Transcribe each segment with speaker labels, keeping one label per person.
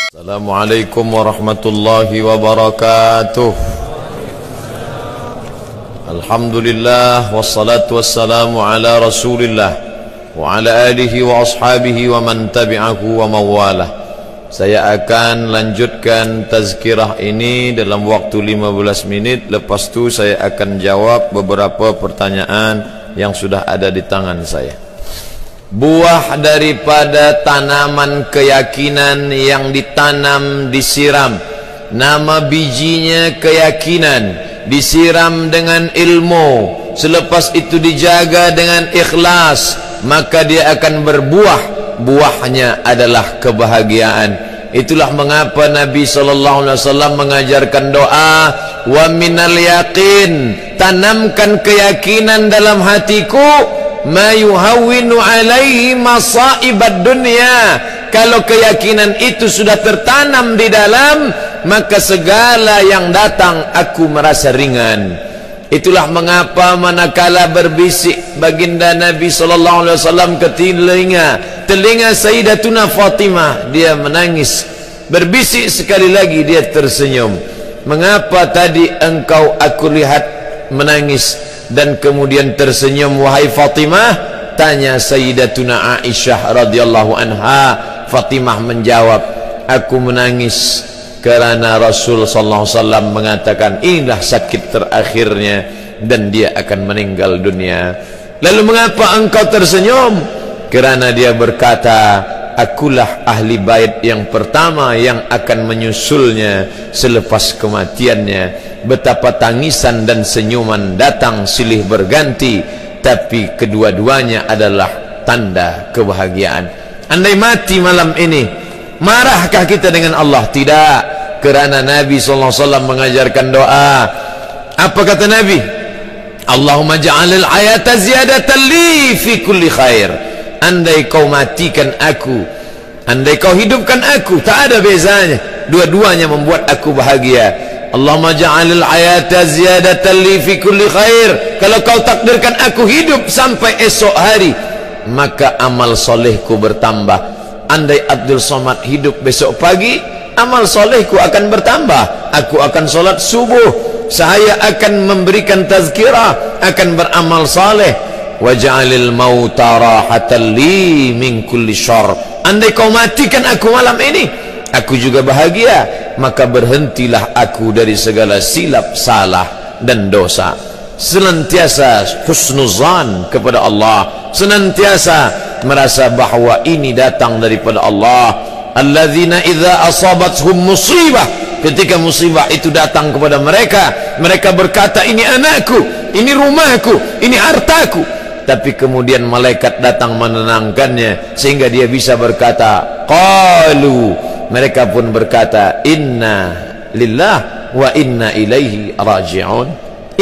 Speaker 1: Assalamualaikum warahmatullahi wabarakatuh. Alhamdulillah wassalatu wassalamu ala Rasulillah wa ala alihi wa ashabihi wa man tabi'ahu wa mawalah. Saya akan lanjutkan tazkirah ini dalam waktu 15 menit. Lepas itu saya akan jawab beberapa pertanyaan yang sudah ada di tangan saya. Buah daripada tanaman keyakinan yang ditanam disiram. Nama bijinya keyakinan, disiram dengan ilmu, selepas itu dijaga dengan ikhlas, maka dia akan berbuah. Buahnya adalah kebahagiaan. Itulah mengapa Nabi SAW mengajarkan doa, wa minal yakin, tanamkan keyakinan dalam hatiku, ma yuhawwinu alaihi masaibad dunya. Kalau keyakinan itu sudah tertanam di dalam, maka segala yang datang aku merasa ringan. Itulah mengapa manakala berbisik baginda Nabi SAW ke telinga Sayyidatuna Fatimah, dia menangis. Berbisik sekali lagi, dia tersenyum. Mengapa tadi engkau aku lihat menangis dan kemudian tersenyum wahai Fatimah? Tanya Sayyidatuna Aisyah radhiyallahu anha. Fatimah menjawab, aku menangis karena Rasul sallallahu alaihi wasallam mengatakan inilah sakit terakhirnya dan dia akan meninggal dunia. Lalu mengapa engkau tersenyum? Karena dia berkata, akulah ahli bait yang pertama yang akan menyusulnya selepas kematiannya. Betapa tangisan dan senyuman datang silih berganti, tapi kedua-duanya adalah tanda kebahagiaan. Andai mati malam ini, marahkah kita dengan Allah? Tidak, kerana Nabi SAW mengajarkan doa. Apa kata Nabi? Allahumma ja'alil ayata ziyadatan li fi kulli khair. Andai kau matikan aku, andai kau hidupkan aku, tak ada bezanya, dua-duanya membuat aku bahagia. Allahumma ja'alil ayata ziyadatan li fi kulli khair. Kalau kau takdirkan aku hidup sampai esok hari, maka amal solehku bertambah. Andai Abdul Somad hidup besok pagi, amal solehku akan bertambah. Aku akan solat subuh, saya akan memberikan tazkirah, akan beramal soleh. Waj'alil mauta rahatan li min kulli syarr. Andai kau matikan aku malam ini, aku juga bahagia, maka berhentilah aku dari segala silap salah dan dosa. Senantiasa husnuzan kepada Allah, senantiasa merasa bahawa ini datang daripada Allah. Alladzina idza asabathum musibah, ketika musibah itu datang kepada mereka, mereka berkata ini anakku, ini rumahku, ini hartaku. Tapi kemudian malaikat datang menenangkannya sehingga dia bisa berkata qalu, mereka pun berkata inna lillah wa inna ilaihi raji'un.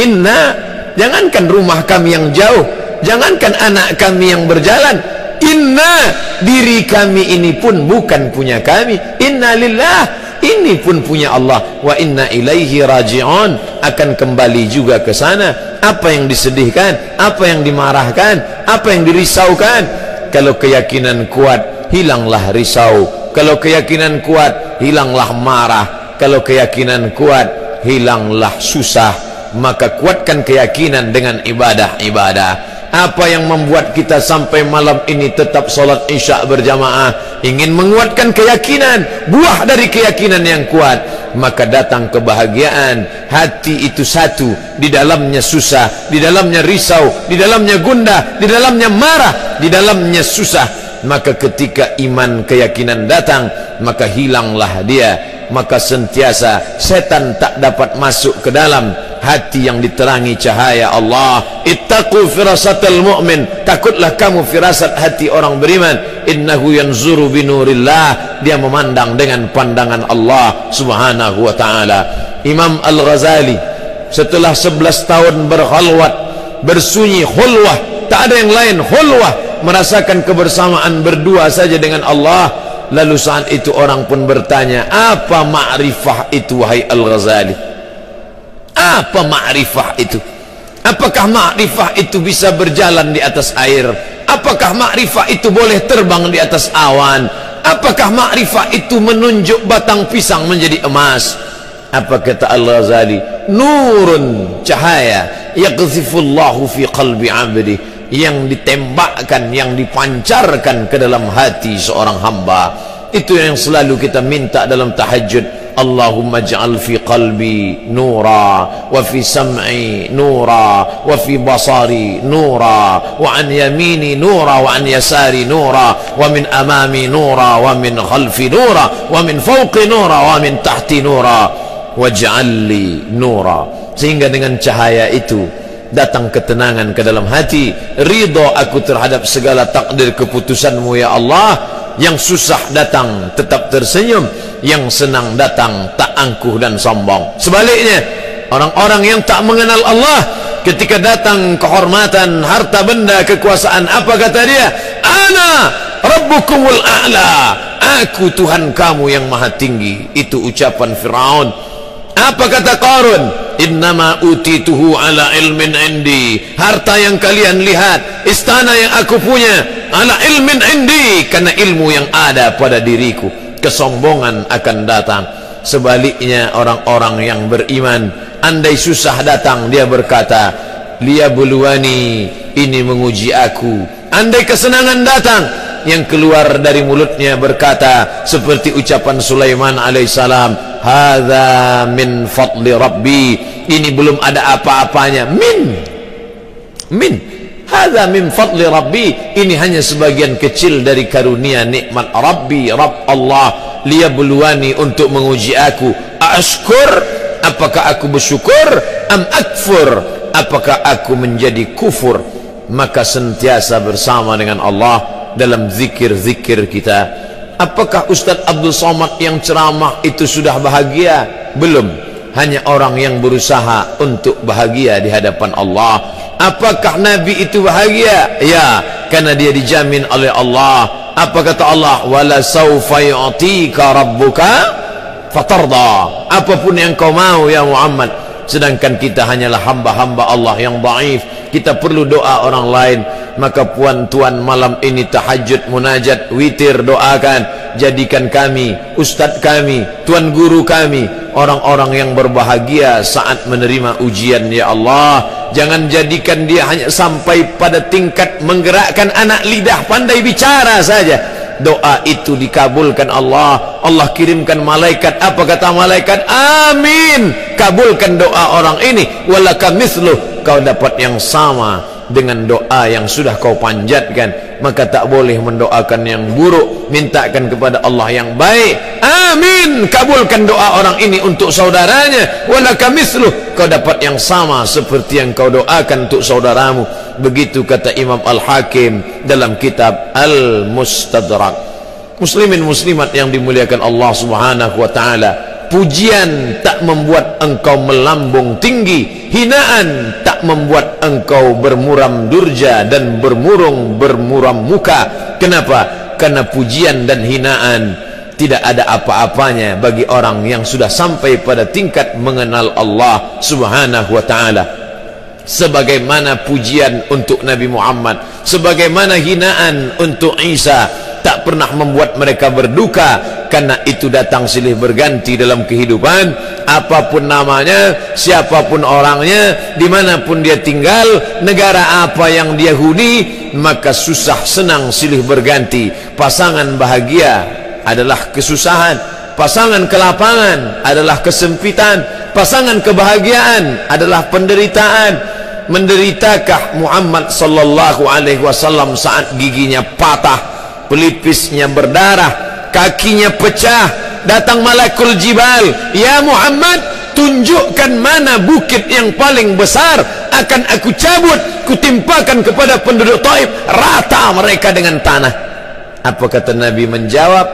Speaker 1: Inna, jangankan rumah kami yang jauh, jangankan anak kami yang berjalan, inna, diri kami ini pun bukan punya kami. Inna lillah, ini pun punya Allah. Wa inna ilaihi raji'un, akan kembali juga ke sana. Apa yang disedihkan, apa yang dimarahkan, apa yang dirisaukan. Kalau keyakinan kuat, hilanglah risau. Kalau keyakinan kuat, hilanglah marah. Kalau keyakinan kuat, hilanglah susah. Maka kuatkan keyakinan dengan ibadah-ibadah. Apa yang membuat kita sampai malam ini tetap solat isya berjamaah? Ingin menguatkan keyakinan, buah dari keyakinan yang kuat, maka datang kebahagiaan. Hati itu satu, di dalamnya susah, di dalamnya risau, di dalamnya gundah, di dalamnya marah, di dalamnya susah. Maka ketika iman keyakinan datang, maka hilanglah dia. Maka sentiasa setan tak dapat masuk ke dalam hati yang diterangi cahaya Allah. Ittaqu firasatal mu'min, takutlah kamu firasat hati orang beriman. Innahu yanzuru binurillah, dia memandang dengan pandangan Allah subhanahu wa ta'ala. Imam Al-Ghazali setelah 11 tahun berkhalwat, bersunyi, khulwah, tak ada yang lain, khulwah, merasakan kebersamaan berdua saja dengan Allah. Lalu saat itu orang pun bertanya, apa ma'rifah itu wahai Al-Ghazali? Apa ma'rifah itu? Apakah ma'rifah itu bisa berjalan di atas air? Apakah ma'rifah itu boleh terbang di atas awan? Apakah makrifah itu menunjuk batang pisang menjadi emas? Apa kata Al-Ghazali? Nurun, cahaya, yaqzifullahu fi qalbi 'abdi, yang ditembakkan, yang dipancarkan ke dalam hati seorang hamba. Itu yang selalu kita minta dalam tahajud. Allahumma ja'al fi qalbi nura, wa fi sam'i nura, wa fi basari nura, wa an yamini nura, wa an yasari nura, wa min amami nura, wa min khalfi nura, wa min fawqi nura, wa min tahti nura, waj'al li nura. Sehingga dengan cahaya itu datang ketenangan ke dalam hati, ridha aku terhadap segala takdir keputusanmu ya Allah. Yang susah datang tetap tersenyum, yang senang datang tak angkuh dan sombong. Sebaliknya, orang-orang yang tak mengenal Allah, ketika datang kehormatan, harta benda, kekuasaan, apa kata dia? Ana rabbukumul a'la, aku Tuhan kamu yang maha tinggi. Itu ucapan Firaun. Apa kata Qarun? Innama utituhu ala ilmin indi, harta yang kalian lihat, istana yang aku punya, ala ilmin indi, karena ilmu yang ada pada diriku. Kesombongan akan datang. Sebaliknya, orang-orang yang beriman, andai susah datang, dia berkata, liyabluwani, ini menguji aku. Andai kesenangan datang, yang keluar dari mulutnya berkata seperti ucapan Sulaiman alaihissalam, hadza min fadli rabbi, ini belum ada apa-apanya. Min hadza min fadli rabbi, ini hanya sebagian kecil dari karunia nikmat Rabbi, Rabb Allah. Liyabluwani, untuk menguji aku. Ashkur, apakah aku bersyukur? Am akfur, apakah aku menjadi kufur? Maka sentiasa bersama dengan Allah dalam zikir-zikir kita. Apakah Ustaz Abdul Somad yang ceramah itu sudah bahagia? Belum. Hanya orang yang berusaha untuk bahagia di hadapan Allah. Apakah Nabi itu bahagia? Ya, karena dia dijamin oleh Allah. Apa kata Allah? Wala sawfa yu'tika rabbuka fatarda. Apapun yang kau mau ya Muhammad. Sedangkan kita hanyalah hamba-hamba Allah yang dhaif. Kita perlu doa orang lain. Maka puan-tuan malam ini tahajud, munajat, witir, doakan. Jadikan kami, ustadz kami, tuan guru kami, orang-orang yang berbahagia saat menerima ujian ya Allah. Jangan jadikan dia hanya sampai pada tingkat menggerakkan anak lidah pandai bicara saja. Doa itu dikabulkan Allah. Allah kirimkan malaikat. Apa kata malaikat? Amin, kabulkan doa orang ini. Walaka mithluh, kau dapat yang sama dengan doa yang sudah kau panjatkan. Maka tak boleh mendoakan yang buruk, mintakan kepada Allah yang baik. Amin, kabulkan doa orang ini untuk saudaranya. Walaka mithluh, kau dapat yang sama seperti yang kau doakan untuk saudaramu. Begitu kata Imam Al-Hakim dalam kitab Al-Mustadrak. Muslimin muslimat yang dimuliakan Allah Subhanahu wa taala, pujian tak membuat engkau melambung tinggi, hinaan tak membuat engkau bermuram durja dan bermuram muka. Kenapa? Karena pujian dan hinaan tidak ada apa-apanya bagi orang yang sudah sampai pada tingkat mengenal Allah Subhanahu wa taala. Sebagaimana pujian untuk Nabi Muhammad, sebagaimana hinaan untuk Isa, tak pernah membuat mereka berduka, karena itu datang silih berganti dalam kehidupan. Apapun namanya, siapapun orangnya, dimanapun dia tinggal, negara apa yang dia huni, maka susah senang silih berganti. Pasangan bahagia adalah kesusahan, pasangan kelapangan adalah kesempitan, pasangan kebahagiaan adalah penderitaan. Menderitakah Muhammad sallallahu alaihi wasallam saat giginya patah, pelipisnya berdarah, kakinya pecah? Datang malakul jibal, ya Muhammad, tunjukkan mana bukit yang paling besar, akan aku cabut, kutimpakan kepada penduduk Taif, rata mereka dengan tanah. Apa kata Nabi menjawab?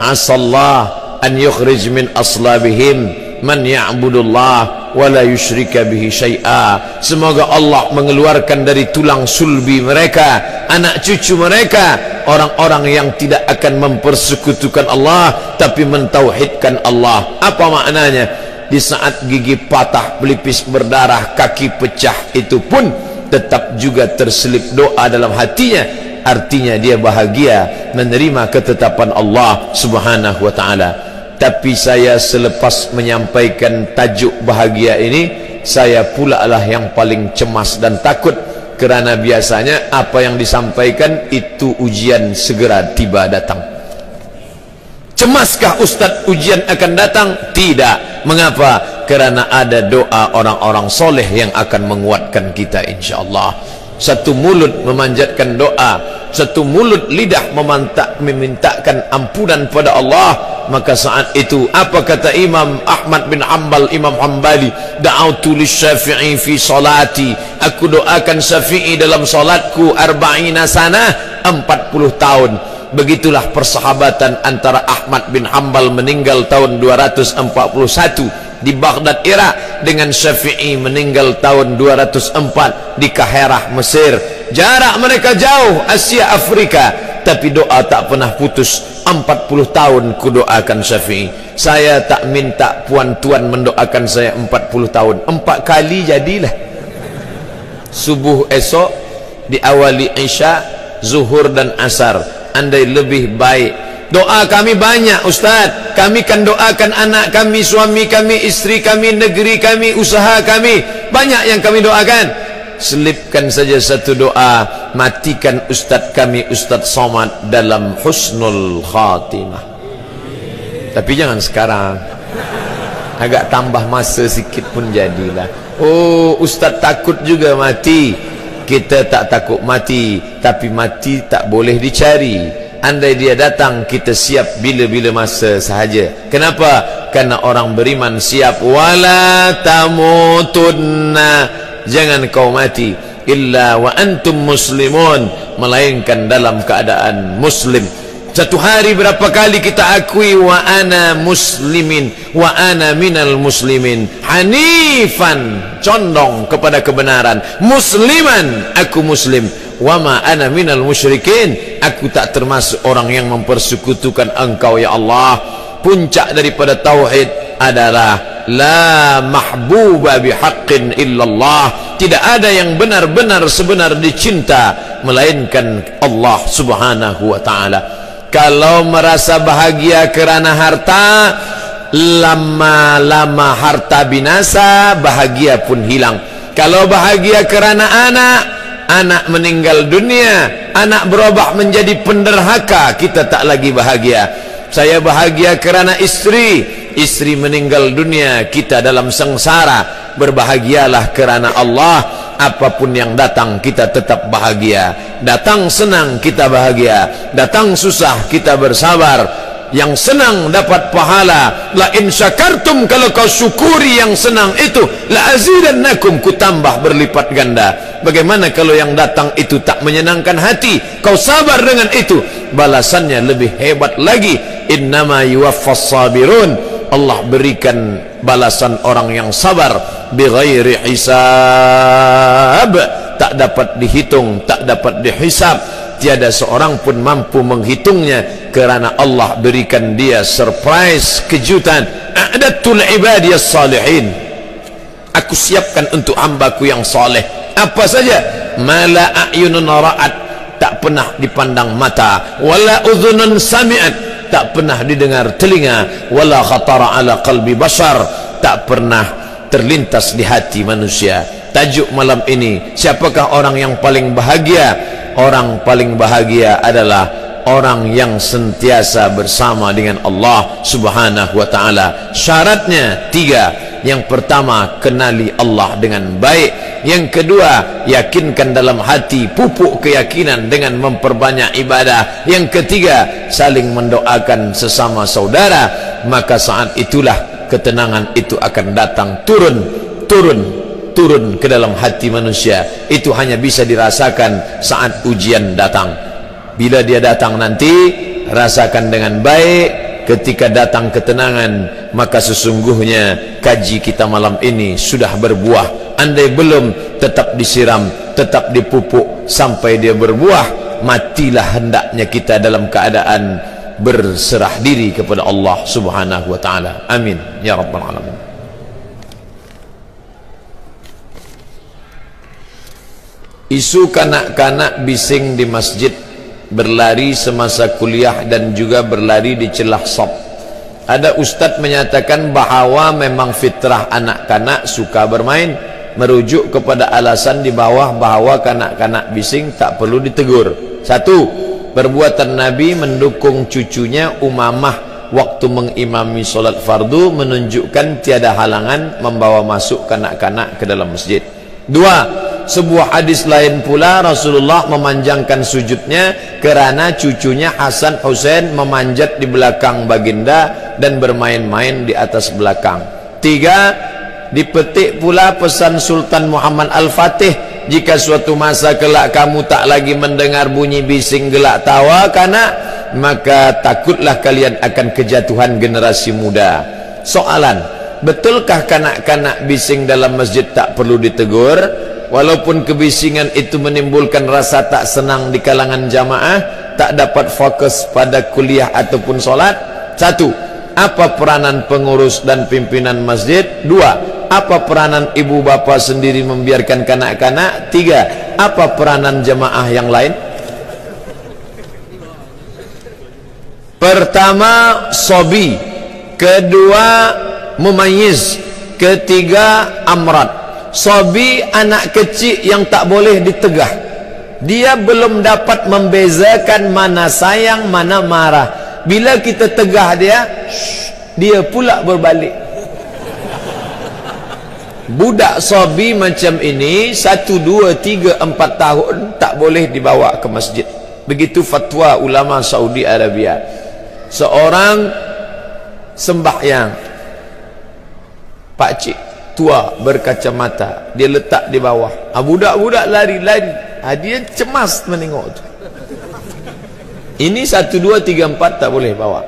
Speaker 1: Asallah an yukhrij min aslabihim man ya'budullah wa la yusyrika bihi syai'a. Semoga Allah mengeluarkan dari tulang sulbi mereka, anak cucu mereka, orang-orang yang tidak akan mempersekutukan Allah tapi mentauhidkan Allah. Apa maknanya? Di saat gigi patah, pelipis berdarah, kaki pecah, itu pun tetap juga terselip doa dalam hatinya. Artinya dia bahagia menerima ketetapan Allah Subhanahu wa taala. Tapi saya selepas menyampaikan tajuk bahagia ini, saya pula lah yang paling cemas dan takut, kerana biasanya apa yang disampaikan itu ujian segera tiba datang. Cemaskah Ustaz ujian akan datang? Tidak. Mengapa? Kerana ada doa orang-orang soleh yang akan menguatkan kita insya-Allah. Satu mulut memanjatkan doa, satu mulut lidah memintakan ampunan pada Allah, maka saat itu apa kata Imam Ahmad bin Hanbal, Imam Hambali, da'autu lisyafi'i fi salati, aku doakan Syafi'i dalam salatku 40 sanah, 40 tahun. Begitulah persahabatan antara Ahmad bin Hanbal meninggal tahun 241 di Baghdad, Irak, dengan Syafi'i meninggal tahun 204 di Kaherah, Mesir. Jarak mereka jauh, Asia, Afrika, tapi doa tak pernah putus. 40 tahun ku doakan Syafi'i. Saya tak minta puan tuan mendoakan saya 40 tahun, 4 kali jadilah. Subuh esok diawali Isya, Zuhur dan Asar. Andai lebih baik. Doa kami banyak Ustaz. Kami kan doakan anak kami, suami kami, isteri kami, negeri kami, usaha kami. Banyak yang kami doakan. Selipkan saja satu doa, matikan Ustaz kami, Ustaz Somad, dalam husnul khatimah. Tapi jangan sekarang. Agak tambah masa sikit pun jadilah. Oh, Ustaz takut juga mati. Kita tak takut mati, tapi mati tak boleh dicari. Andai dia datang, kita siap bila-bila masa sahaja. Kenapa? Karena orang beriman siap. Wala tamutunna, jangan kau mati illa wa antum muslimun, melainkan dalam keadaan muslim. Satu hari berapa kali kita akui wa ana muslimin, wa ana minal muslimin, hanifan, condong kepada kebenaran, musliman, aku muslim, wa ma ana minal musyrikin, aku tak termasuk orang yang mempersekutukan engkau ya Allah. Puncak daripada tauhid adalah la mahbuba bihaqqin illallah, tidak ada yang benar-benar sebenar dicinta melainkan Allah Subhanahu wa taala. Kalau merasa bahagia kerana harta, lama-lama harta binasa, bahagia pun hilang. Kalau bahagia kerana anak, anak meninggal dunia, anak berubah menjadi penderhaka, kita tak lagi bahagia. Saya bahagia kerana istri, istri meninggal dunia, kita dalam sengsara. Berbahagialah kerana Allah. Apapun yang datang kita tetap bahagia. Datang senang kita bahagia, datang susah kita bersabar. Yang senang dapat pahala. La in syakartum, kalau kau syukuri yang senang itu, la azidannakum, ku tambah berlipat ganda. Bagaimana kalau yang datang itu tak menyenangkan hati, kau sabar dengan itu, balasannya lebih hebat lagi. Innama yuwaffas sabirun, Allah berikan balasan orang yang sabar bighairi hisab, tak dapat dihitung, tak dapat dihisab. Tiada seorang pun mampu menghitungnya, kerana Allah berikan dia surprise, kejutan. A'datul ibadiyas salihin, aku siapkan untuk hambaku yang saleh. Apa saja? Mala a'yunun ra'at, tak pernah dipandang mata. Wala udhunun sami'at, tak pernah didengar telinga. Wala khatara ala qalbi bashar, tak pernah terlintas di hati manusia. Tajuk malam ini, siapakah orang yang paling bahagia? Orang paling bahagia adalah orang yang sentiasa bersama dengan Allah Subhanahu wa ta'ala. Syaratnya 3. Yang pertama, kenali Allah dengan baik. Yang kedua, yakinkan dalam hati, pupuk keyakinan dengan memperbanyak ibadah. Yang ketiga, saling mendoakan sesama saudara. Maka saat itulah ketenangan itu akan datang, turun ke dalam hati manusia. Itu hanya bisa dirasakan saat ujian datang. Bila dia datang nanti, rasakan dengan baik. Ketika datang ketenangan, maka sesungguhnya kaji kita malam ini sudah berbuah. Andai belum, tetap disiram, tetap dipupuk sampai dia berbuah. Matilah hendaknya kita dalam keadaan berserah diri kepada Allah Subhanahu wa ta'ala. Amin ya rabbal alamin. Isu kanak-kanak bising di masjid berlari semasa kuliah dan juga berlari di celah shop. Ada ustadz menyatakan bahawa memang fitrah anak-kanak suka bermain, merujuk kepada alasan di bawah bahawa kanak-kanak bising tak perlu ditegur. Satu, perbuatan Nabi mendukung cucunya Umamah waktu mengimami solat fardu menunjukkan tiada halangan membawa masuk kanak-kanak ke dalam masjid. Dua, sebuah hadis lain pula Rasulullah memanjangkan sujudnya kerana cucunya Hasan Husain memanjat di belakang baginda dan bermain-main di atas belakang. Tiga, dipetik pula pesan Sultan Muhammad Al-Fatih, jika suatu masa kelak kamu tak lagi mendengar bunyi bising gelak tawa kanak, maka takutlah kalian akan kejatuhan generasi muda. Soalan, betulkah kanak-kanak bising dalam masjid tak perlu ditegur walaupun kebisingan itu menimbulkan rasa tak senang di kalangan jamaah, tak dapat fokus pada kuliah ataupun solat? Satu, apa peranan pengurus dan pimpinan masjid? Dua, apa peranan ibu bapa sendiri membiarkan kanak-kanak? Tiga, apa peranan jamaah yang lain? Pertama, sobi. Kedua, mumayyiz. Ketiga, amrat. Sobi, anak kecil yang tak boleh ditegah. Dia belum dapat membezakan mana sayang, mana marah. Bila kita tegah dia, dia pula berbalik. Budak sobi macam ini 1, 2, 3, 4 tahun tak boleh dibawa ke masjid. Begitu fatwa ulama Saudi Arabia. Seorang sembahyang, pakcik tua berkacamata, dia letak di bawah. Budak-budak lari-lari. Dia cemas menengok tu. Ini 1, 2, 3, 4 tak boleh bawa.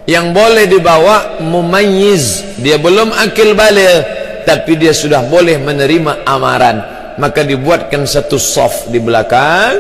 Speaker 1: Yang boleh dibawa mumayyiz, dia belum akil balik tapi dia sudah boleh menerima amaran, maka dibuatkan satu saf di belakang,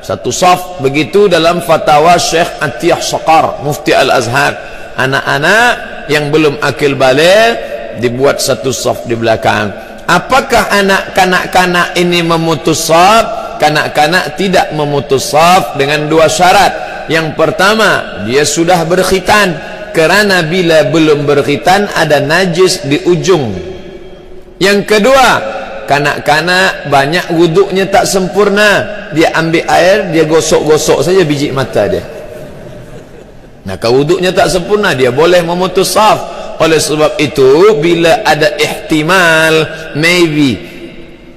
Speaker 1: satu saf. Begitu dalam fatwa Syekh Atiyah Saqar, Mufti Al-Azhar. Anak-anak yang belum akil balik dibuat satu saf di belakang. Apakah anak kanak-kanak ini memutus saf? Kanak-kanak tidak memutus saf dengan dua syarat. Yang pertama, dia sudah berkhitan, kerana bila belum berkhitan ada najis di ujung. Yang kedua, kanak-kanak banyak wuduknya tak sempurna, dia ambil air, dia gosok-gosok saja biji mata dia. Nah, kalau wuduknya tak sempurna, dia boleh memutus saf. Oleh sebab itu, bila ada ihtimal, maybe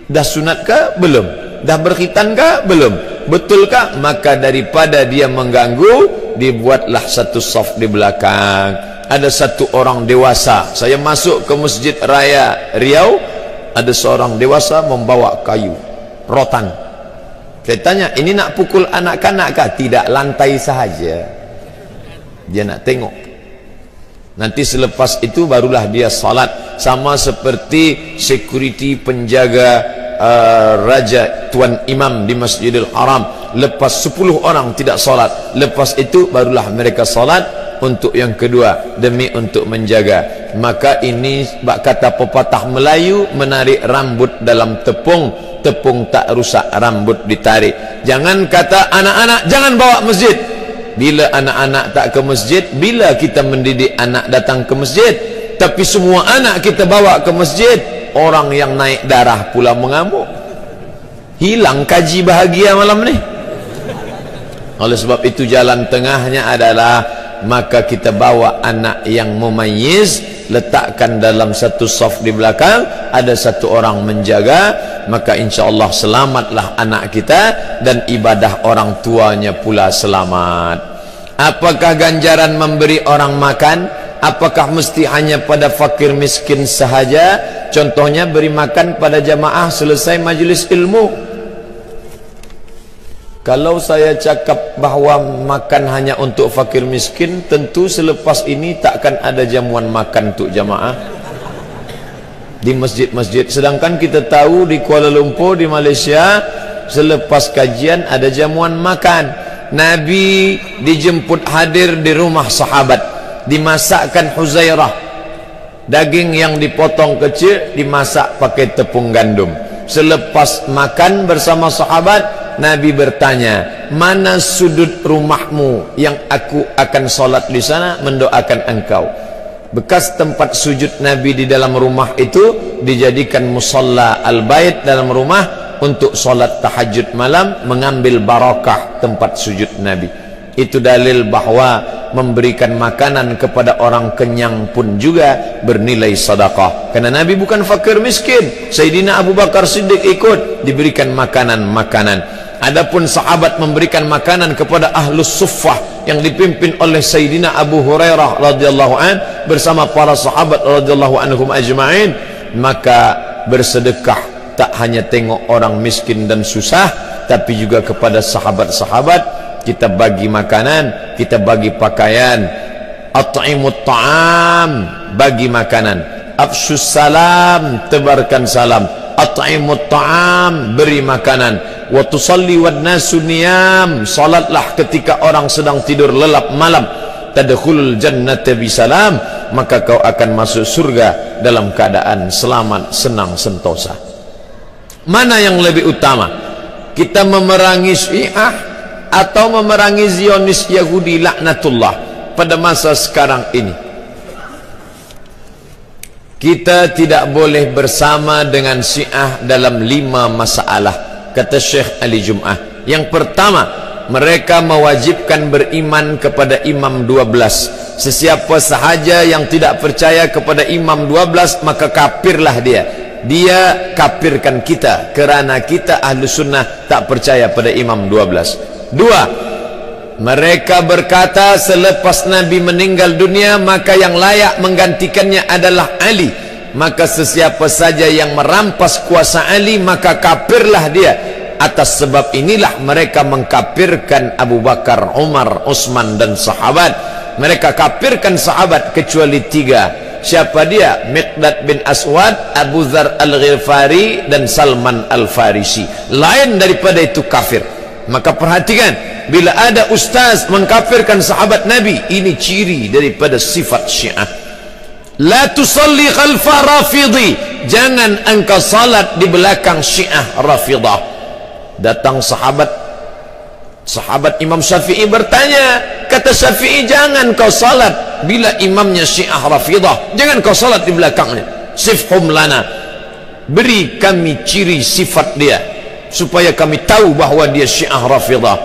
Speaker 1: dah sunat ke? Belum. Dah berkhitan ke? Belum. Betulkah? Maka daripada dia mengganggu, dibuatlah satu saf di belakang. Ada satu orang dewasa, saya masuk ke Masjid Raya Riau, ada seorang dewasa membawa kayu rotan. Saya tanya, ini nak pukul anak-kanak kah? Tidak, lantai sahaja. Dia nak tengok. Nanti selepas itu barulah dia salat. Sama seperti security penjaga raja tuan imam di Masjidil Haram. Lepas 10 orang tidak salat, lepas itu barulah mereka salat untuk yang kedua, demi untuk menjaga. Maka ini bak kata pepatah Melayu, menarik rambut dalam tepung, tepung tak rusak rambut ditarik. Jangan kata anak-anak jangan bawa masjid. Bila anak-anak tak ke masjid, bila kita mendidik anak datang ke masjid? Tapi semua anak kita bawa ke masjid, orang yang naik darah pula mengamuk. Hilang kaji bahagia malam ni. Oleh sebab itu jalan tengahnya adalah, maka kita bawa anak yang mumayyiz, letakkan dalam satu saf di belakang, ada satu orang menjaga, maka insya-Allah selamatlah anak kita dan ibadah orang tuanya pula selamat. Apakah ganjaran memberi orang makan? Apakah mesti hanya pada fakir miskin sahaja? Contohnya beri makan pada jamaah selesai majlis ilmu. Kalau saya cakap bahawa makan hanya untuk fakir miskin, tentu selepas ini takkan ada jamuan makan untuk jamaah di masjid-masjid. Sedangkan kita tahu di Kuala Lumpur, di Malaysia, selepas kajian ada jamuan makan. Nabi dijemput hadir di rumah sahabat, dimasakkan Huzairah, daging yang dipotong kecil dimasak pakai tepung gandum. Selepas makan bersama sahabat, Nabi bertanya, mana sudut rumahmu yang aku akan solat di sana mendoakan engkau. Bekas tempat sujud Nabi di dalam rumah itu dijadikan musalla al-bait dalam rumah untuk solat tahajud malam, mengambil barakah tempat sujud Nabi. Itu dalil bahwa memberikan makanan kepada orang kenyang pun juga bernilai sedekah. Karena Nabi bukan fakir miskin. Sayyidina Abu Bakar Siddiq ikut diberikan makanan-makanan. Adapun sahabat memberikan makanan kepada ahlus suffah yang dipimpin oleh Sayyidina Abu Hurairah radhiyallahu an bersama para sahabat radhiyallahu anhum ajma'in, maka bersedekah tak hanya tengok orang miskin dan susah, tapi juga kepada sahabat-sahabat kita bagi makanan, kita bagi pakaian. At'imut ta'am, bagi makanan. Afshus salam, tebarkan salam. At'imut ta'am, beri makanan. Wa tusalli wan nasu niyam, salatlah ketika orang sedang tidur lelap malam. Tadkhulul jannata bisalam, maka kau akan masuk surga dalam keadaan selamat, senang, sentosa. Mana yang lebih utama? Kita memerangi Syiah atau memerangi Zionis Yahudi laknatullah pada masa sekarang ini? Kita tidak boleh bersama dengan Syiah dalam 5 masalah, kata Syekh Ali Jum'ah. Yang pertama, mereka mewajibkan beriman kepada Imam 12. Sesiapa sahaja yang tidak percaya kepada Imam 12, maka kafirlah dia. Dia kafirkan kita kerana kita ahlu sunnah tak percaya pada Imam 12. 2, mereka berkata selepas Nabi meninggal dunia maka yang layak menggantikannya adalah Ali. Maka sesiapa saja yang merampas kuasa Ali maka kafirlah dia. Atas sebab inilah mereka mengkafirkan Abu Bakar, Umar, Utsman dan sahabat. Mereka kafirkan sahabat kecuali 3. Siapa dia? Miqdad bin Aswad, Abu Dzar Al-Ghifari dan Salman Al-Farisi. Lain daripada itu kafir. Maka perhatikan, bila ada ustaz mengkafirkan sahabat Nabi, ini ciri daripada sifat Syiah. La tusalli khalfa rafidhi, jangan engkau salat di belakang Syiah Rafidah. Datang sahabat Imam Syafi'i bertanya, kata Syafi'i, jangan kau salat bila imamnya Syiah Rafidah, jangan kau salat di belakangnya. Sifhum lana, beri kami ciri sifat dia supaya kami tahu bahawa dia Syiah Rafidah.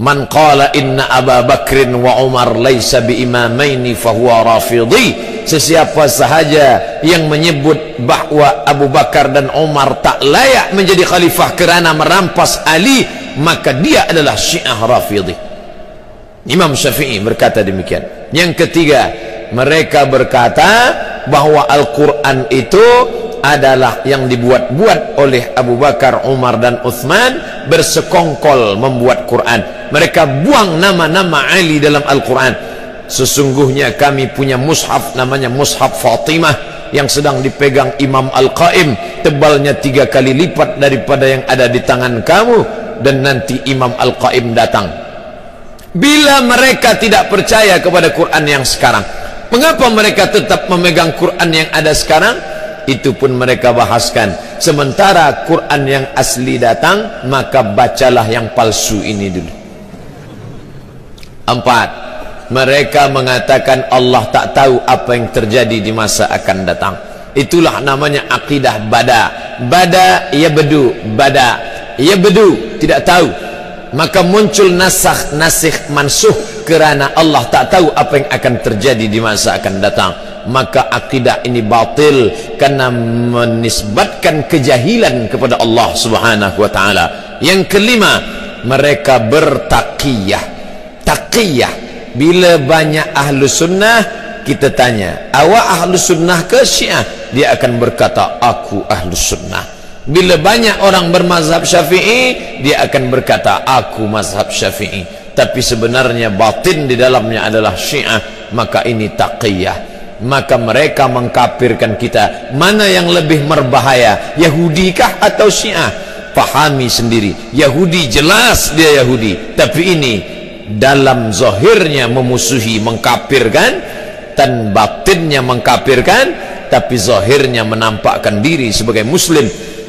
Speaker 1: Man qala inna Aba Bakrin wa Umar laysa bi imamaini fahuwa rafidhi. Sesiapa sahaja yang menyebut bahawa Abu Bakar dan Umar tak layak menjadi khalifah kerana merampas Ali, maka dia adalah Syiah Rafidhi. Imam Syafi'i berkata demikian. Yang ketiga, mereka berkata bahawa Al-Quran itu adalah yang dibuat-buat oleh Abu Bakar, Umar dan Uthman, bersekongkol membuat Quran. Mereka buang nama-nama Ali dalam Al-Quran. Sesungguhnya kami punya mushaf namanya Mushaf Fatimah yang sedang dipegang Imam Al-Qaim, tebalnya 3 kali lipat daripada yang ada di tangan kamu, dan nanti Imam Al-Qaim datang. Bila mereka tidak percaya kepada Quran yang sekarang, mengapa mereka tetap memegang Quran yang ada sekarang? Itu pun mereka bahaskan. Sementara Quran yang asli datang, maka bacalah yang palsu ini dulu. 4, mereka mengatakan Allah tak tahu apa yang terjadi di masa akan datang. Itulah namanya akidah bada. Bada ya bedu, bada ya bedu, tidak tahu. Maka muncul nasakh, nasikh, mansuh kerana Allah tak tahu apa yang akan terjadi di masa akan datang. Maka akidah ini batil karena menisbatkan kejahilan kepada Allah Subhanahu wa taala. Yang kelima, mereka bertaqiyah. Taqiyah, bila banyak ahlu sunnah kita tanya, awak ahlu sunnah ke Syiah? Dia akan berkata, aku ahlu sunnah. Bila banyak orang bermazhab Syafi'i, dia akan berkata, aku mazhab Syafi'i. Tapi sebenarnya batin di dalamnya adalah Syiah. Maka ini taqiyah. Maka mereka mengkafirkan kita. Mana yang lebih berbahaya, Yahudi kah atau Syiah? Pahami sendiri. Yahudi jelas dia Yahudi, tapi ini dalam zahirnya memusuhi, mengkafirkan, dan batinnya mengkafirkan, tapi zahirnya menampakkan diri sebagai muslim,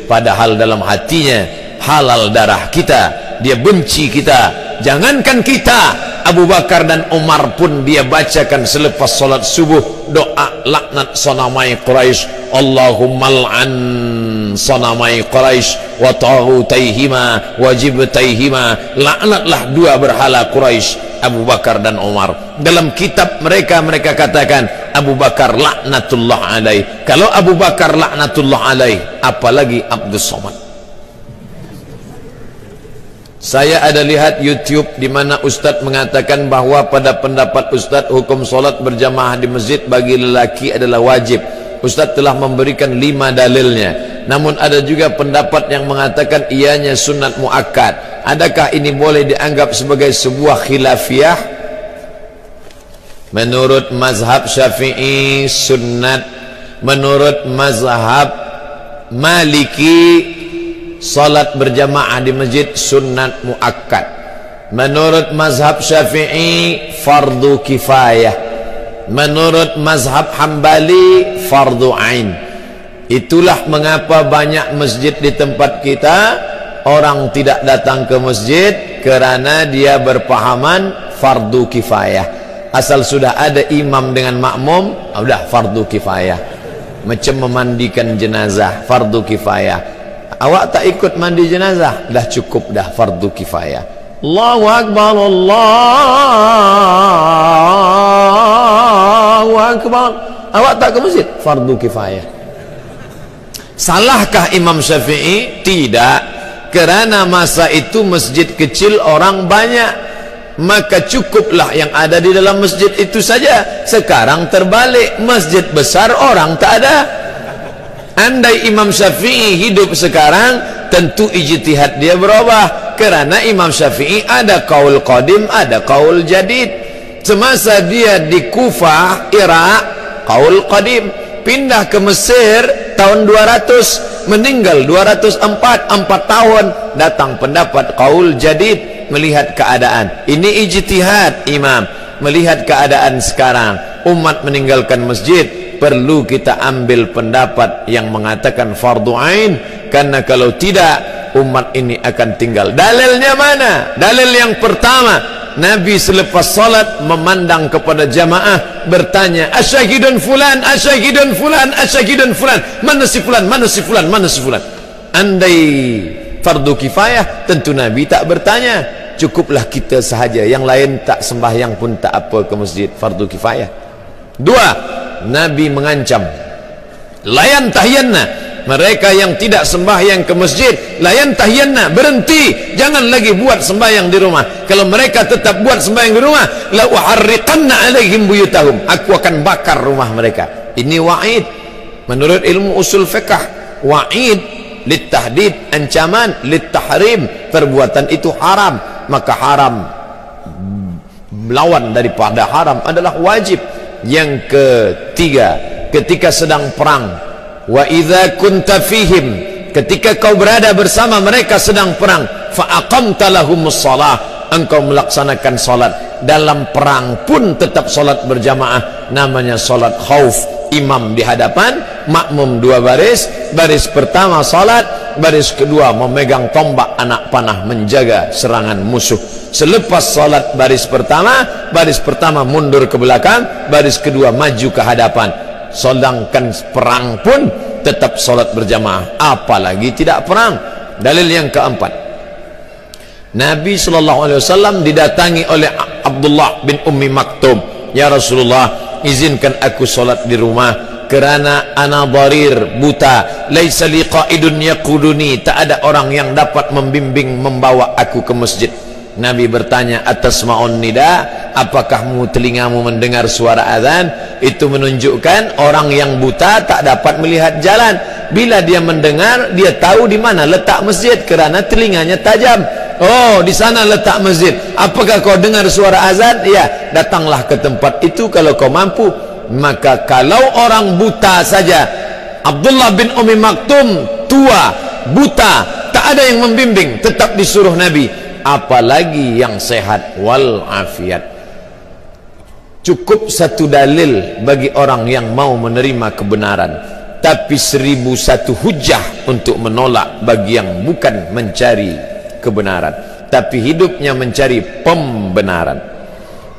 Speaker 1: padahal dalam hatinya halal darah kita, dia benci kita. Jangankan kita, Abu Bakar dan Umar pun dia bacakan selepas solat subuh doa laknat sanamai Quraisy. Allahumma al'an sanamai Quraisy wa taghutaihima wa jibtaihima. Laknatlah dua berhala Quraisy, Abu Bakar dan Umar. Dalam kitab mereka katakan Abu Bakar laknatullah alaih. Kalau Abu Bakar laknatullah alaih, apalagi Abdus Somad. Saya ada lihat YouTube di mana Ustadz mengatakan bahwa pada pendapat Ustadz hukum solat berjamaah di masjid bagi lelaki adalah wajib. Ustadz telah memberikan 5 dalilnya. Namun ada juga pendapat yang mengatakan ianya sunat muakkad. Adakah ini boleh dianggap sebagai sebuah khilafiyah? Menurut mazhab Syafi'i sunat. Menurut mazhab Maliki salat berjamaah di masjid sunat muakkad. Menurut mazhab Syafi'i fardu kifayah. Menurut mazhab Hambali fardu ain. Itulah mengapa banyak masjid di tempat kita orang tidak datang ke masjid kerana dia berpahaman fardu kifayah. Asal sudah ada imam dengan makmum, sudah fardu kifayah. Macam memandikan jenazah, fardu kifayah. Awak tak ikut mandi jenazah, dah cukup dah fardu kifayah. Allahu Akbar, Allahu Akbar. Awak tak ke masjid, fardu kifayah. Salahkah Imam Syafi'i? Tidak. Kerana masa itu masjid kecil orang banyak, maka cukuplah yang ada di dalam masjid itu saja. Sekarang terbalik, masjid besar orang tak ada. Andai Imam Syafi'i hidup sekarang, tentu ijtihad dia berubah. Kerana Imam Syafi'i ada qaul qadim, ada qaul jadid. Semasa dia di Kufah, Irak, qaul qadim. Pindah ke Mesir tahun 200, meninggal 204, 4 tahun, datang pendapat qaul jadid. Melihat keadaan, ini ijtihad imam. Melihat keadaan sekarang, umat meninggalkan masjid, perlu kita ambil pendapat yang mengatakan fardu ain, karena kalau tidak umat ini akan tinggal. Dalilnya mana? Dalil yang pertama, Nabi selepas salat memandang kepada jamaah bertanya, asyahidun fulan, asyahidun fulan, asyahidun fulan, mana si fulan, mana si fulan, mana si fulan. Andai fardu kifayah, tentu Nabi tak bertanya, cukuplah kita sahaja, yang lain tak sembahyang pun tak apa ke masjid, fardu kifayah. 2, Nabi mengancam, layan tahyanna, mereka yang tidak sembahyang ke masjid, layan tahyanna, berhenti, jangan lagi buat sembahyang di rumah. Kalau mereka tetap buat sembahyang di rumah, la uharriqanna alaihim buyutahum, aku akan bakar rumah mereka. Ini wa'id. Menurut ilmu usul fiqh, wa'id litahdid, ancaman, litahrim, perbuatan itu haram, maka haram melawan daripada haram adalah wajib. Yang ketiga, ketika sedang perang, wa idza kunta fihim, ketika kau berada bersama mereka sedang perang, fa aqamta lahumus shalah, engkau melaksanakan salat. Dalam perang pun tetap salat berjamaah, namanya salat khauf. Imam di hadapan, makmum 2 baris, baris pertama salat, baris kedua memegang tombak anak panah menjaga serangan musuh. Selepas salat baris pertama mundur ke belakang, baris kedua maju ke hadapan. Sedangkan perang pun tetap salat berjamaah, apalagi tidak perang. Dalil yang keempat, Nabi SAW didatangi oleh Abdullah bin Ummi Maktum. Ya Rasulullah, izinkan aku salat di rumah kerana ana dharir, buta, laisa li qaidun yaquduni, tak ada orang yang dapat membimbing membawa aku ke masjid. Nabi bertanya, atasma'un nida, apakah telingamu mendengar suara azan? Itu menunjukkan orang yang buta tak dapat melihat jalan. Bila dia mendengar, dia tahu di mana letak masjid kerana telinganya tajam. Oh, di sana letak masjid. Apakah kau dengar suara azan? Ya, datanglah ke tempat itu kalau kau mampu. Maka kalau orang buta saja, Abdullah bin Ummi Maktum tua, buta, tak ada yang membimbing, tetap disuruh Nabi. Apalagi yang sehat wal afiat. Cukup satu dalil bagi orang yang mau menerima kebenaran. tapi 1001 hujah untuk menolak bagi yang bukan mencari kebenaran, tapi hidupnya mencari pembenaran.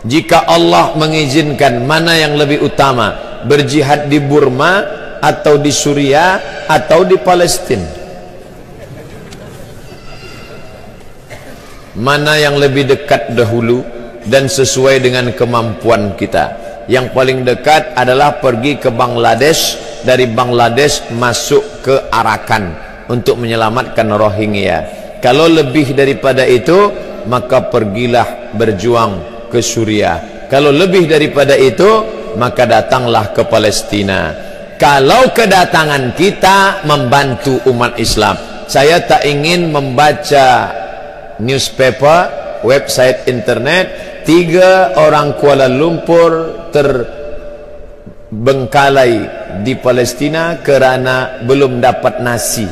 Speaker 1: Jika Allah mengizinkan, mana yang lebih utama, berjihad di Burma atau di Suriah atau di Palestina? Mana yang lebih dekat dahulu dan sesuai dengan kemampuan kita? Yang paling dekat adalah pergi ke Bangladesh, dari Bangladesh masuk ke Arakan untuk menyelamatkan Rohingya. Kalau lebih daripada itu, maka pergilah berjuang ke Suriah. Kalau lebih daripada itu, maka datanglah ke Palestina. Kalau kedatangan kita membantu umat Islam, saya tak ingin membaca newspaper, website internet, 3 orang Kuala Lumpur terbengkalai di Palestina kerana belum dapat nasi.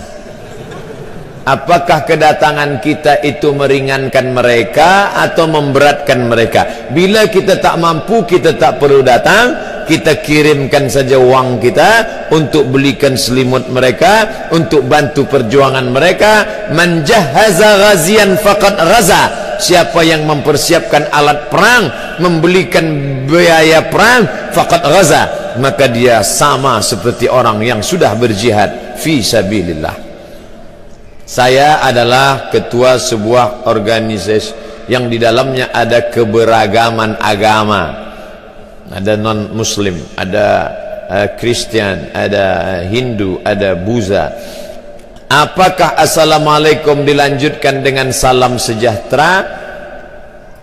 Speaker 1: Apakah kedatangan kita itu meringankan mereka atau memberatkan mereka? Bila kita tak mampu, kita tak perlu datang, kita kirimkan saja wang kita untuk belikan selimut mereka, untuk bantu perjuangan mereka. Man jahaza ghazian faqad ghaza. Siapa yang mempersiapkan alat perang, membelikan biaya perang, faqad ghaza, maka dia sama seperti orang yang sudah berjihad fi sabilillah. Saya adalah ketua sebuah organisasi yang di dalamnya ada keberagaman agama. Ada non-muslim, ada Kristian, ada Hindu, ada Buddha. Apakah assalamualaikum dilanjutkan dengan salam sejahtera?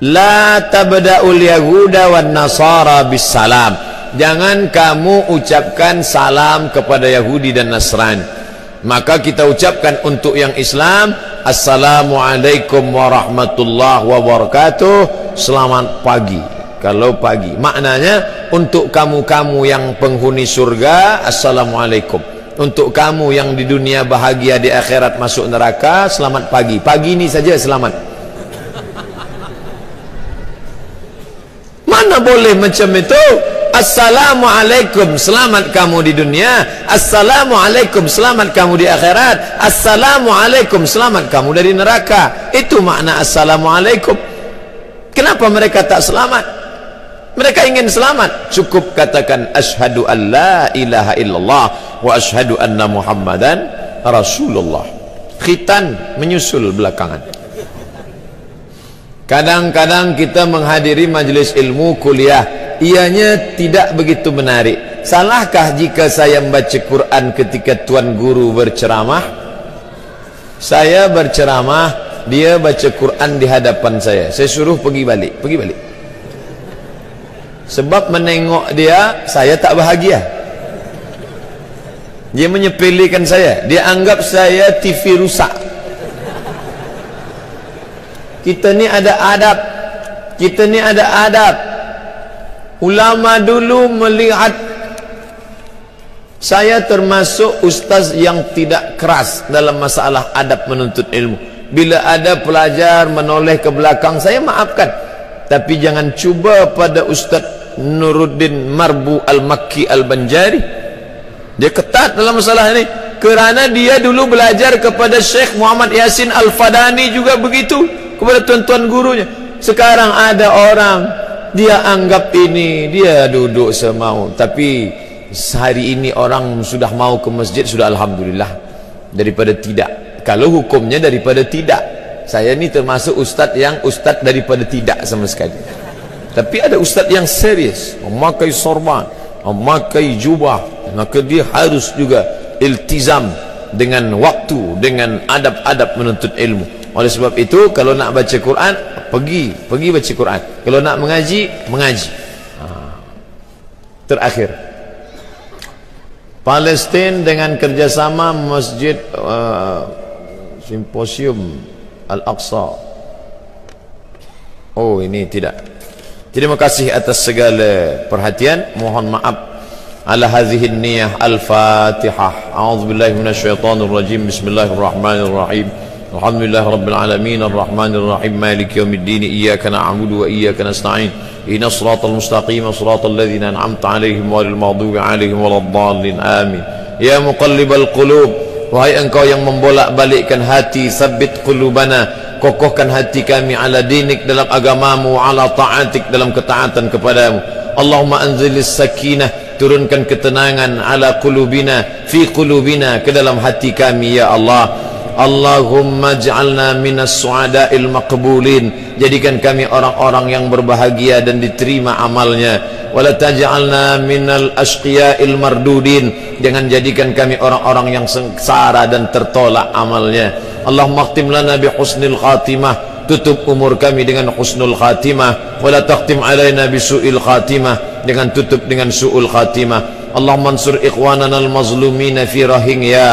Speaker 1: La tabda'ul yahuda wan nasara bis salam. Jangan kamu ucapkan salam kepada Yahudi dan Nasrani. Maka kita ucapkan untuk yang Islam, assalamualaikum warahmatullahi wabarakatuh, selamat pagi. Kalau pagi, maknanya untuk kamu-kamu yang penghuni surga, assalamualaikum. Untuk kamu yang di dunia bahagia, di akhirat masuk neraka, selamat pagi. Pagi ini saja selamat. Mana boleh macam itu? Assalamualaikum, selamat kamu di dunia. Assalamualaikum, selamat kamu di akhirat. Assalamualaikum, selamat kamu dari neraka. Itu makna assalamualaikum. Kenapa mereka tak selamat? Mereka ingin selamat. Cukup katakan asyhadu an la ilaha illallah wa asyhadu anna muhammadan rasulullah. Khitan menyusul belakangan. Kadang-kadang kita menghadiri majlis ilmu kuliah, ianya tidak begitu menarik. Salahkah jika saya membaca Quran ketika tuan guru berceramah? Saya berceramah, dia baca Quran di hadapan saya. Saya suruh pergi balik. Sebab menengok dia, saya tak bahagia. Dia menyepelekan saya. Dia anggap saya TV rusak. Kita ni ada adab. Kita ni ada adab. Ulama dulu melihat saya termasuk ustaz yang tidak keras dalam masalah adab menuntut ilmu. Bila ada pelajar menoleh ke belakang, saya maafkan. Tapi jangan cuba pada Ustaz Nuruddin Marbu Al-Makki Al-Banjari. Dia ketat dalam masalah ini. Kerana dia dulu belajar kepada Syekh Muhammad Yasin Al-Fadani juga begitu, kepada tuan-tuan gurunya. Sekarang ada orang, dia anggap ini, dia duduk semau. Tapi hari ini orang sudah mau ke masjid, sudah alhamdulillah. Daripada tidak. Kalau hukumnya daripada tidak. Saya ni termasuk ustaz yang ustaz daripada tidak sama sekali. Tapi ada ustaz yang serius, memakai sorban, memakai jubah, maka dia harus juga iltizam dengan waktu, dengan adab-adab menuntut ilmu. Oleh sebab itu, kalau nak baca Quran, pergi baca Quran. Kalau nak mengaji. Terakhir, Palestin dengan kerjasama Masjid Simposium Al-Aqsa. Oh, ini tidak. Terima kasih atas segala perhatian. Mohon maaf ala hadhihi niyah. Al-Fatihah. A'udzubillahi minasyaitonir rajim. Bismillahirrahmanirrahim. Alhamdulillah rabbil alamin arrahmanir rahim maliki yaumiddin iyyaka na'budu wa iyyaka nasta'in ihdinas siratal mustaqim siratal ladzina an'amta 'alaihim ghairil maghdubi 'alaihim waladdallin amin. Ya muqallibal qulub, wahai engkau yang membolak-balikkan hati, sabbit qulubana, kokohkan hati kami ala dinik, dalam agamamu, ala ta'atik, dalam ketaatan kepadamu. Allahumma anzilis sakinah, turunkan ketenangan, ala qulubina, fi qulubina, ke dalam hati kami ya Allah. Allahumma ja'alna minas su'ada'il maqbulin, jadikan kami orang-orang yang berbahagia dan diterima amalnya. Wala taj'alna minal ashqiya'il mardudin, jangan jadikan kami orang-orang yang sengsara dan tertolak amalnya. Allahumma khtim lana bi husnil khatimah, tutup umur kami dengan husnul khatimah. Wala taqtim alaina bi su'il khatimah, jangan tutup dengan su'ul khatimah. Allahumma ansur ikhwanana al-mazlumina fi Rohingya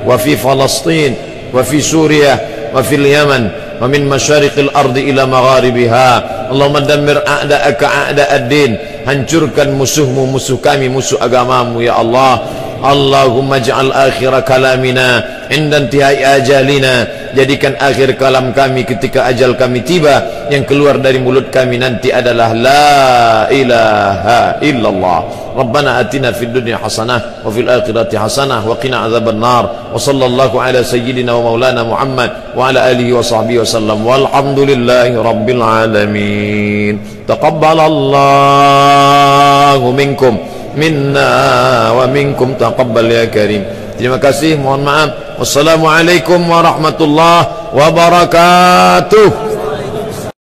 Speaker 1: wa fi Palestin wa fi Suriah wa fil Yaman wa min masyariqil ardi ila magharibiha. Allahumma dammir a'da'aka a'da'ad-din, hancurkan musuhmu, musuh kami, musuh agamamu ya Allah. Allahumma ja'al akhir kalamina inda intihai ajalina, jadikan akhir kalam kami ketika ajal kami tiba, yang keluar dari mulut kami nanti adalah la ilaha illallah. Rabbana atina fid dunya hasanah wa fil akhirati hasanah wa qina adzaban nar. Wa sallallahu ala sayyidina wa maulana Muhammad wa ala alihi wa sahbihi wasallam. Walhamdulillahi rabbil alamin. Taqabbalallahu minkum minna wa minkum, taqabbal ya karim. Terima kasih, mohon maaf. Wassalamualaikum warahmatullahi wabarakatuh.